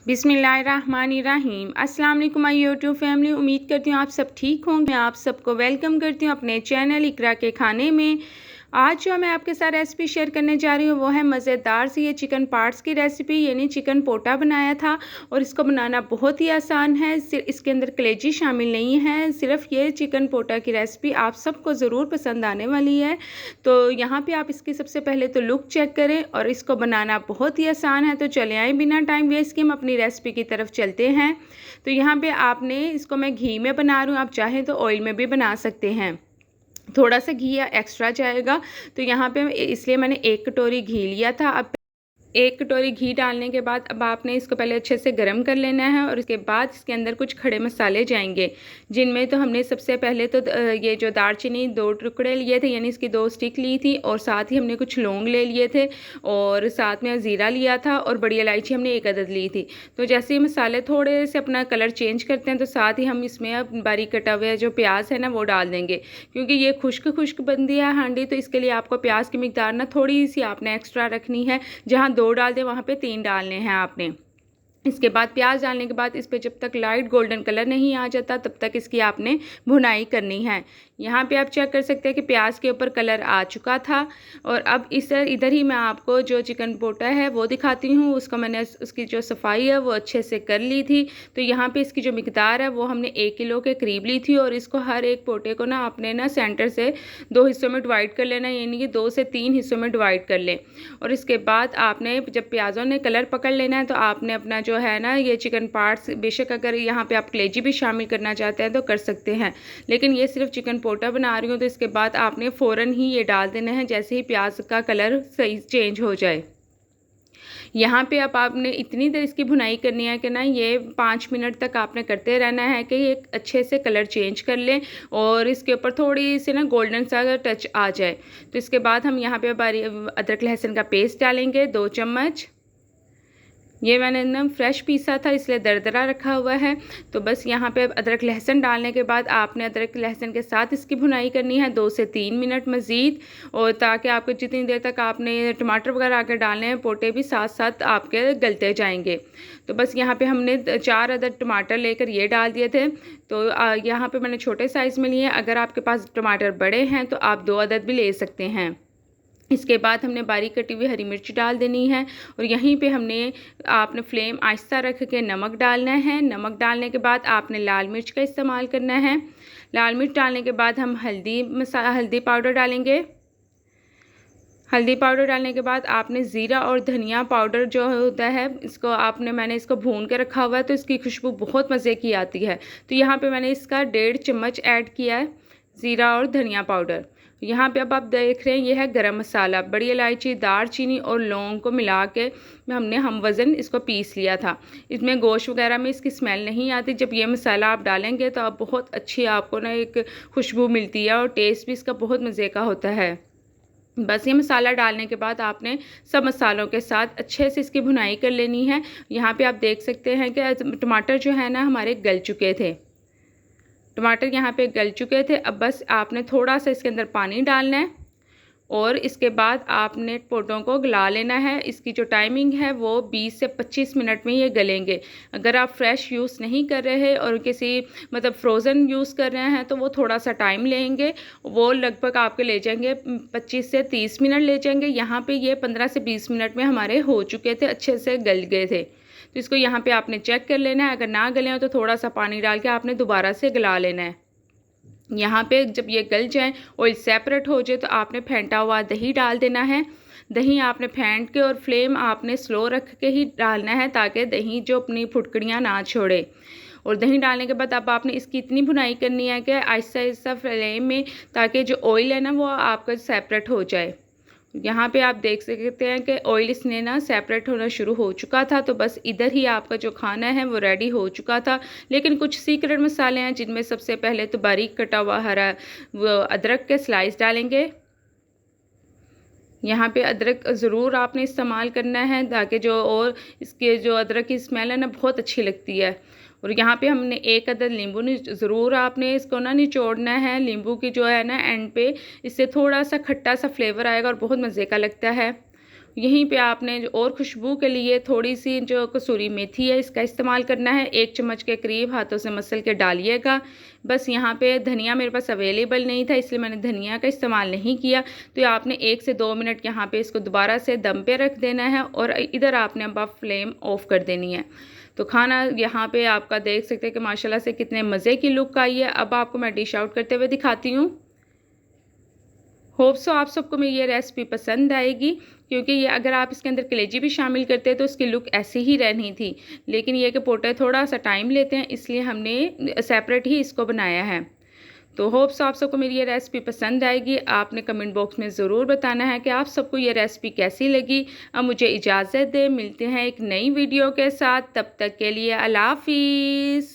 बिस्मिल्लाहिर्रहमानिर्रहीम। अस्सलाम वालेकुम माय यूट्यूब फैमिली। उम्मीद करती हूँ आप सब ठीक होंगे। मैं आप सबको वेलकम करती हूँ अपने चैनल इकरा के खाने में। आज जो मैं आपके साथ रेसिपी शेयर करने जा रही हूँ वो है मज़ेदार सी ये चिकन पार्ट्स की रेसिपी, यानी चिकन पोटा बनाया था। और इसको बनाना बहुत ही आसान है, इसके अंदर कलेजी शामिल नहीं है। सिर्फ ये चिकन पोटा की रेसिपी आप सबको ज़रूर पसंद आने वाली है। तो यहाँ पे आप इसकी सबसे पहले तो लुक चेक करें, और इसको बनाना बहुत ही आसान है। तो चले आए बिना टाइम वेस्ट के हम अपनी रेसिपी की तरफ चलते हैं। तो यहाँ पे आपने इसको मैं घी में बना रही हूँ, आप चाहें तो ऑयल में भी बना सकते हैं। थोड़ा सा घी एक्स्ट्रा जाएगा। तो यहाँ पे इसलिए मैंने 1 कटोरी घी लिया था। अब 1 कटोरी घी डालने के बाद अब आपने इसको पहले अच्छे से गर्म कर लेना है, और इसके बाद इसके अंदर कुछ खड़े मसाले जाएंगे, जिनमें तो हमने सबसे पहले तो ये जो दालचीनी 2 टुकड़े लिए थे, यानी इसकी 2 स्टिक ली थी, और साथ ही हमने कुछ लौंग ले लिए थे, और साथ में ज़ीरा लिया था, और बड़ी इलायची हमने 1 अदद ली थी। तो जैसे ही मसाले थोड़े से अपना कलर चेंज करते हैं, तो साथ ही हम इसमें अब बारीक कटा हुआ जो प्याज है ना वो डाल देंगे, क्योंकि ये खुश्क बनती है हांडी। तो इसके लिए आपको प्याज की मिकदार ना थोड़ी सी आपने एक्स्ट्रा रखनी है। जहाँ 2 डाल दें वहाँ पे 3 डालने हैं आपने। इसके बाद प्याज डालने के बाद इस पे जब तक लाइट गोल्डन कलर नहीं आ जाता तब तक इसकी आपने भुनाई करनी है। यहाँ पे आप चेक कर सकते हैं कि प्याज के ऊपर कलर आ चुका था। और अब इधर ही मैं आपको जो चिकन पोटा है वो दिखाती हूँ। उसका मैंने उसकी जो सफाई है वो अच्छे से कर ली थी। तो यहाँ पे इसकी जो मिकदार है वो हमने 1 किलो के करीब ली थी। और इसको हर एक पोटे को ना आपने ना सेंटर से 2 हिस्सों में डिवाइड कर लेना, यानी कि 2 से 3 हिस्सों में डिवाइड कर लें। और इसके बाद आपने जब प्याज़ों ने कलर पकड़ लेना है, तो आपने अपना जो है ना ये चिकन पार्ट्स, बेशक अगर यहाँ पे आप कलेजी भी शामिल करना चाहते हैं तो कर सकते हैं, लेकिन ये सिर्फ चिकन पोटा बना रही हूँ। तो इसके बाद आपने फ़ौरन ही ये डाल देना है जैसे ही प्याज का कलर सही चेंज हो जाए। यहाँ पे अब आपने इतनी देर इसकी भुनाई करनी है कि ना ये 5 मिनट तक आपने करते रहना है कि ये अच्छे से कलर चेंज कर लें और इसके ऊपर थोड़ी सी ना गोल्डन सा टच आ जाए। तो इसके बाद हम यहाँ पे अदरक लहसुन का पेस्ट डालेंगे 2 चम्मच। ये मैंने एकदम फ्रेश पीसा था इसलिए दरदरा रखा हुआ है। तो बस यहाँ पे अदरक लहसुन डालने के बाद आपने अदरक लहसुन के साथ इसकी भुनाई करनी है 2 से 3 मिनट मज़ीद, और ताकि आपको जितनी देर तक आपने टमाटर वगैरह आके डालने हैं, पोटे भी साथ साथ आपके गलते जाएंगे। तो बस यहाँ पे हमने 4 अदद टमाटर लेकर ये डाल दिए थे। तो यहाँ पे मैंने छोटे साइज़ में लिए। अगर आपके पास टमाटर बड़े हैं तो आप 2 अदद भी ले सकते हैं। इसके बाद हमने बारीक कटी हुई हरी मिर्च डाल देनी है, और यहीं पे आपने फ्लेम आहिस्ता रख के नमक डालना है। नमक डालने के बाद आपने लाल मिर्च का इस्तेमाल करना है। लाल मिर्च डालने के बाद हम हल्दी पाउडर डालेंगे। हल्दी पाउडर डालने के बाद आपने ज़ीरा और धनिया पाउडर जो होता है मैंने इसको भून के रखा हुआ है, तो इसकी खुशबू बहुत मज़े की आती है। तो यहाँ पे मैंने इसका 1.5 चम्मच ऐड किया है ज़ीरा और धनिया पाउडर। यहाँ पे अब आप देख रहे हैं ये है गरम मसाला, बड़ी इलायची, दालचीनी और लौंग को मिला के हम वज़न इसको पीस लिया था। इसमें गोश्त वगैरह में इसकी स्मेल नहीं आती। जब ये मसाला आप डालेंगे तो आप बहुत अच्छी आपको ना एक खुशबू मिलती है, और टेस्ट भी इसका बहुत मज़े का होता है। बस ये मसाला डालने के बाद आपने सब मसालों के साथ अच्छे से इसकी भुनाई कर लेनी है। यहाँ पे आप देख सकते हैं कि टमाटर जो है ना हमारे गल चुके थे। टमाटर यहाँ पे गल चुके थे। अब बस आपने थोड़ा सा इसके अंदर पानी डालना है, और इसके बाद आपने पोटों को गला लेना है। इसकी जो टाइमिंग है वो 20 से 25 मिनट में ये गलेंगे। अगर आप फ्रेश यूज़ नहीं कर रहे और किसी फ्रोज़न यूज़ कर रहे हैं तो वो थोड़ा सा टाइम लेंगे। वो लगभग आपके ले जाएंगे 25 से 30 मिनट ले जाएंगे। यहाँ पे ये 15 से 20 मिनट में हमारे हो चुके थे, अच्छे से गल गए थे। तो इसको यहाँ पे आपने चेक कर लेना है। अगर ना गले हो तो थोड़ा सा पानी डाल के आपने दोबारा से गला लेना है। यहाँ पे जब ये गल जाए, ऑयल सेपरेट हो जाए, तो आपने फेंटा हुआ दही डाल देना है। दही आपने फेंट के, और फ्लेम आपने स्लो रख के ही डालना है ताकि दही जो अपनी फुटकड़ियाँ ना छोड़े। और दही डालने के बाद अब आपने इसकी इतनी भुनाई करनी है कि आहिस्ता आहिस्ता फ्लेम में, ताकि जो ऑयल है ना वो आपका सेपरेट हो जाए। यहाँ पे आप देख सकते हैं कि ऑयल इसने ना सेपरेट होना शुरू हो चुका था। तो बस इधर ही आपका जो खाना है वो रेडी हो चुका था। लेकिन कुछ सीक्रेट मसाले हैं, जिनमें सबसे पहले तो बारीक कटा हुआ हरा वो अदरक के स्लाइस डालेंगे। यहाँ पे अदरक ज़रूर आपने इस्तेमाल करना है, ताकि इसके जो अदरक की स्मेल है ना बहुत अच्छी लगती है। और यहाँ पे हमने 1 अदद नींबू ज़रूर आपने इसको ना निचोड़ना है। नींबू की जो है ना एंड पे, इससे थोड़ा सा खट्टा सा फ्लेवर आएगा और बहुत मज़े का लगता है। यहीं पे आपने और खुशबू के लिए थोड़ी सी जो कसूरी मेथी है इसका इस्तेमाल करना है। 1 चम्मच के करीब हाथों से मसल के डालिएगा। बस यहाँ पे धनिया मेरे पास अवेलेबल नहीं था, इसलिए मैंने धनिया का इस्तेमाल नहीं किया। तो आपने 1 से 2 मिनट यहाँ पे इसको दोबारा से दम पे रख देना है और इधर आपने अब फ्लेम ऑफ कर देनी है। तो खाना यहाँ पे आपका देख सकते हैं कि माशाल्लाह से कितने मज़े की लुक आई है। अब आपको मैं डिश आउट करते हुए दिखाती हूँ। होप सो आप सबको मेरी ये रेसिपी पसंद आएगी, क्योंकि ये अगर आप इसके अंदर कलेजी भी शामिल करते हैं तो इसकी लुक ऐसी ही रहनी थी। लेकिन ये कि पोटे थोड़ा सा टाइम लेते हैं, इसलिए हमने सेपरेट ही इसको बनाया है। तो होप सो आप सबको मेरी ये रेसिपी पसंद आएगी। आपने कमेंट बॉक्स में ज़रूर बताना है कि आप सबको ये रेसिपी कैसी लगी। अब मुझे इजाज़त दें, मिलते हैं एक नई वीडियो के साथ। तब तक के लिए अल्लाह हाफिज़।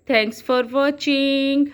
Thanks for watching.